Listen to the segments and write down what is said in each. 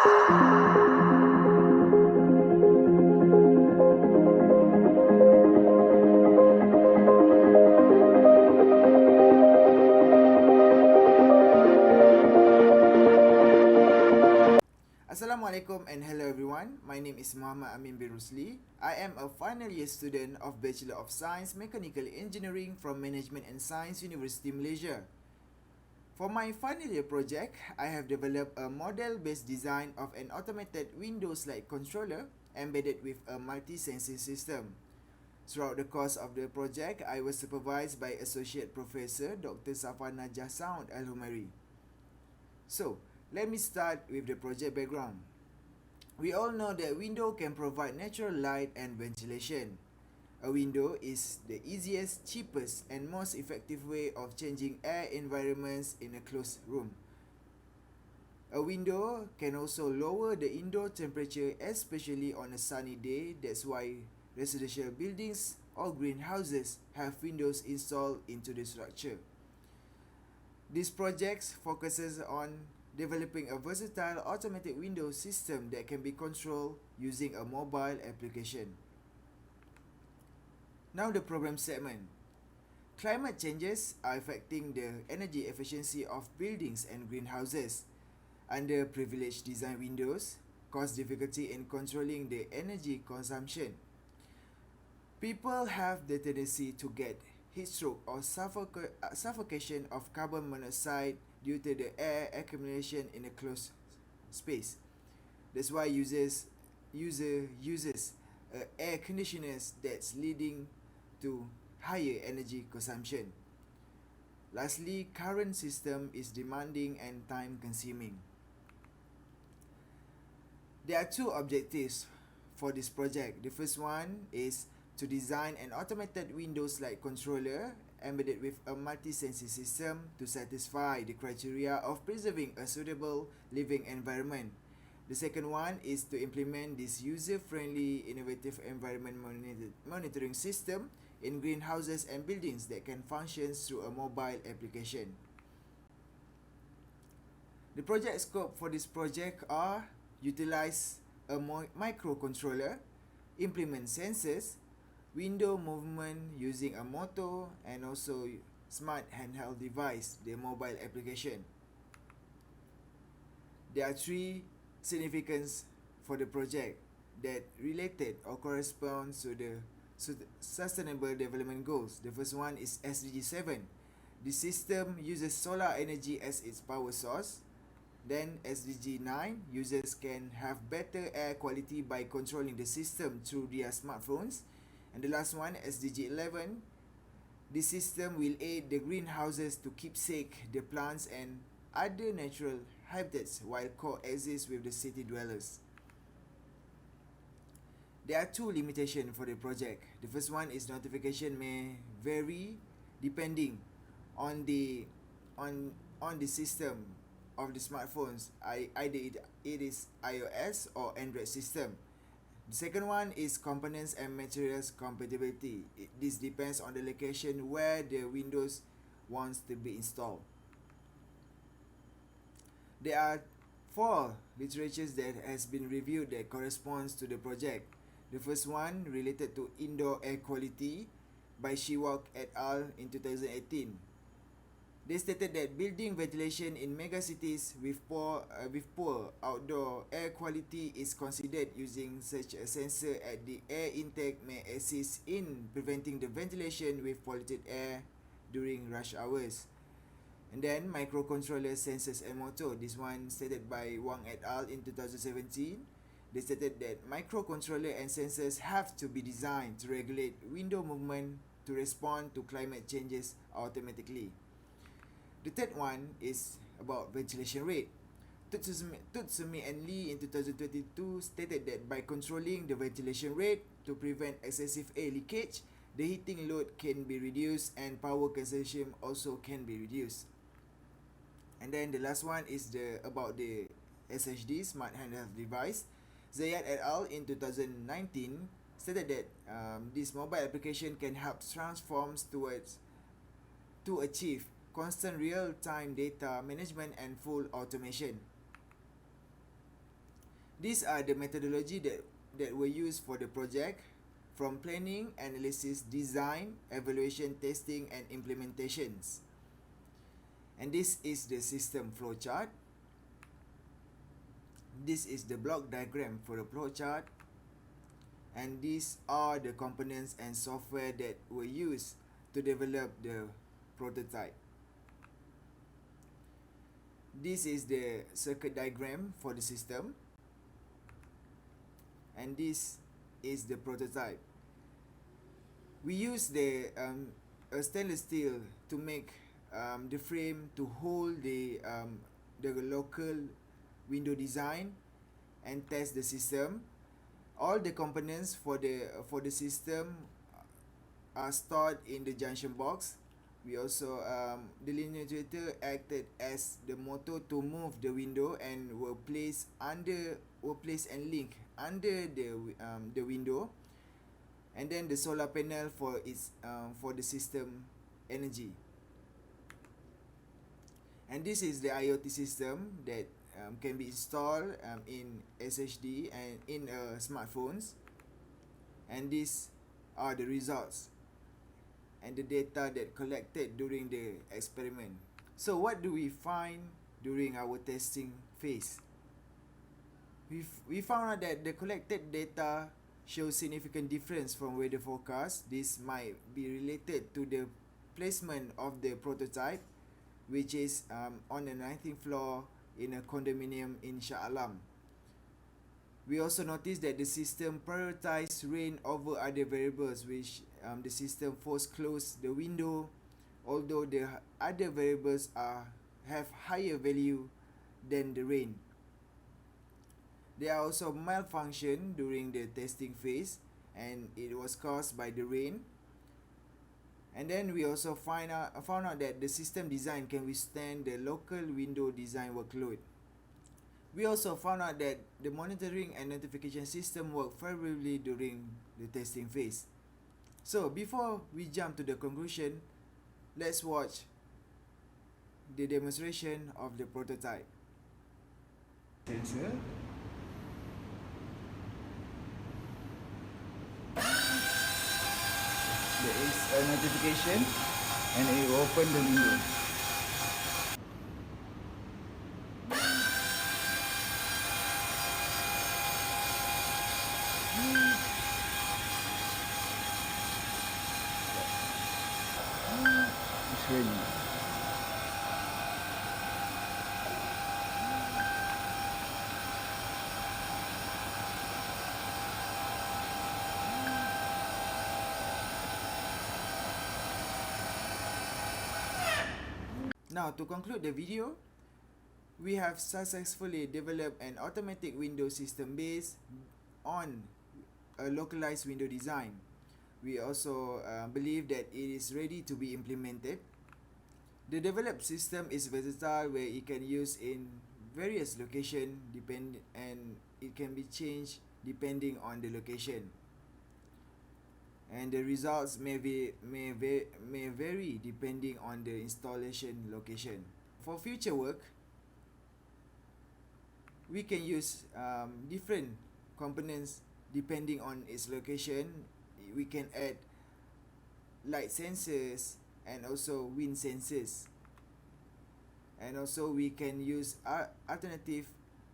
Assalamualaikum and hello everyone. My name is Muhammad Amin bin Rusli. I am a final year student of Bachelor of Science Mechanical Engineering from Management and Science University Malaysia. For my final year project, I have developed a model-based design of an automated window-slide controller embedded with a multi-sensing system. Throughout the course of the project, I was supervised by Associate Professor Dr. Safwan Najah Sound Al-Humairi. So, let me start with the project background. We all know that window can provide natural light and ventilation. A window is the easiest, cheapest, and most effective way of changing air environments in a closed room. A window can also lower the indoor temperature, especially on a sunny day. That's why residential buildings or greenhouses have windows installed into the structure. This project focuses on developing a versatile automatic window system that can be controlled using a mobile application. Now the problem segment. Climate changes are affecting the energy efficiency of buildings and greenhouses. Underprivileged design windows cause difficulty in controlling the energy consumption. People have the tendency to get heat stroke or suffocation of carbon monoxide due to the air accumulation in a closed space. That's why user uses air conditioners that's leading to higher energy consumption. Lastly, current system is demanding and time consuming. There are two objectives for this project. The first one is to design an automated window-slide controller embedded with a multi-sensing system to satisfy the criteria of preserving a suitable living environment. The second one is to implement this user-friendly, innovative environment monitoring system in greenhouses and buildings that can function through a mobile application. The project scope for this project are utilize a microcontroller, implement sensors, window movement using a motor, and also smart handheld device, the mobile application. There are three significance for the project that related or corresponds to the Sustainable Development Goals. The first one is SDG 7. The system uses solar energy as its power source. Then SDG 9, users can have better air quality by controlling the system through their smartphones. And the last one, SDG 11, the system will aid the greenhouses to keepsake the plants and other natural habitats while coexist with the city dwellers. There are two limitations for the project. The first one is notification may vary depending on the system of the smartphones. Either it is iOS or Android system. The second one is components and materials compatibility. This depends on the location where the Windows wants to be installed. There are 4 literatures that has been reviewed that corresponds to the project. The first one related to indoor air quality by Shiwak et al. In 2018. They stated that building ventilation in megacities with poor outdoor air quality is considered. Using such a sensor at the air intake may assist in preventing the ventilation with polluted air during rush hours. And then microcontroller sensors and motor. This one stated by Wang et al. In 2017. They stated that microcontroller and sensors have to be designed to regulate window movement to respond to climate changes automatically. The third one is about ventilation rate. Tutsumi and Lee in 2022 stated that by controlling the ventilation rate to prevent excessive air leakage, the heating load can be reduced and power consumption also can be reduced. And then the last one is about the SHD, Smart Handheld Device. Zayat et al. In 2019 stated that this mobile application can help transforms to achieve constant real-time data management and full automation. These are the methodology that were used for the project, from planning, analysis, design, evaluation, testing, and implementations. And this is the system flowchart. This is the block diagram for the flowchart. And these are the components and software that were used to develop the prototype. This is the circuit diagram for the system. And this is the prototype. We use the a stainless steel to make the frame to hold the local window design and test the system. All the components for the system are stored in the junction box. We also the lineator acted as the motor to move the window and were placed and linked under the window, and then the solar panel for its for the system energy. And this is the IoT system that can be installed in SHD and in smartphones. And these are the results and the data that collected during the experiment. So what do we find during our testing phase? We found out that the collected data shows significant difference from weather forecast. This might be related to the placement of the prototype, which is on the 19th floor in a condominium in Shah Alam. We also noticed that the system prioritized rain over other variables, which the system force closed the window, although the other variables have higher value than the rain. There are also malfunction during the testing phase, and it was caused by the rain. And then we also found out that the system design can withstand the local window design workload. We also found out that the monitoring and notification system work favorably during the testing phase. So before we jump to the conclusion, let's watch the demonstration of the prototype. Sensor. There is a notification and it will open the window. It's ready. Now, to conclude the video, we have successfully developed an automatic window system based on a localized window design. We also believe that it is ready to be implemented. The developed system is versatile, where it can use in various locations and it can be changed depending on the location. And the results may vary depending on the installation location. For future work, we can use different components depending on its location. We can add light sensors and also wind sensors. And also we can use alternative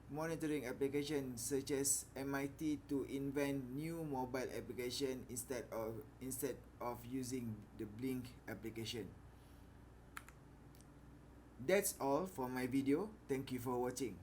monitoring applications such as MIT to invent new mobile application instead of using the blink application. That's all for my video. Thank you for watching.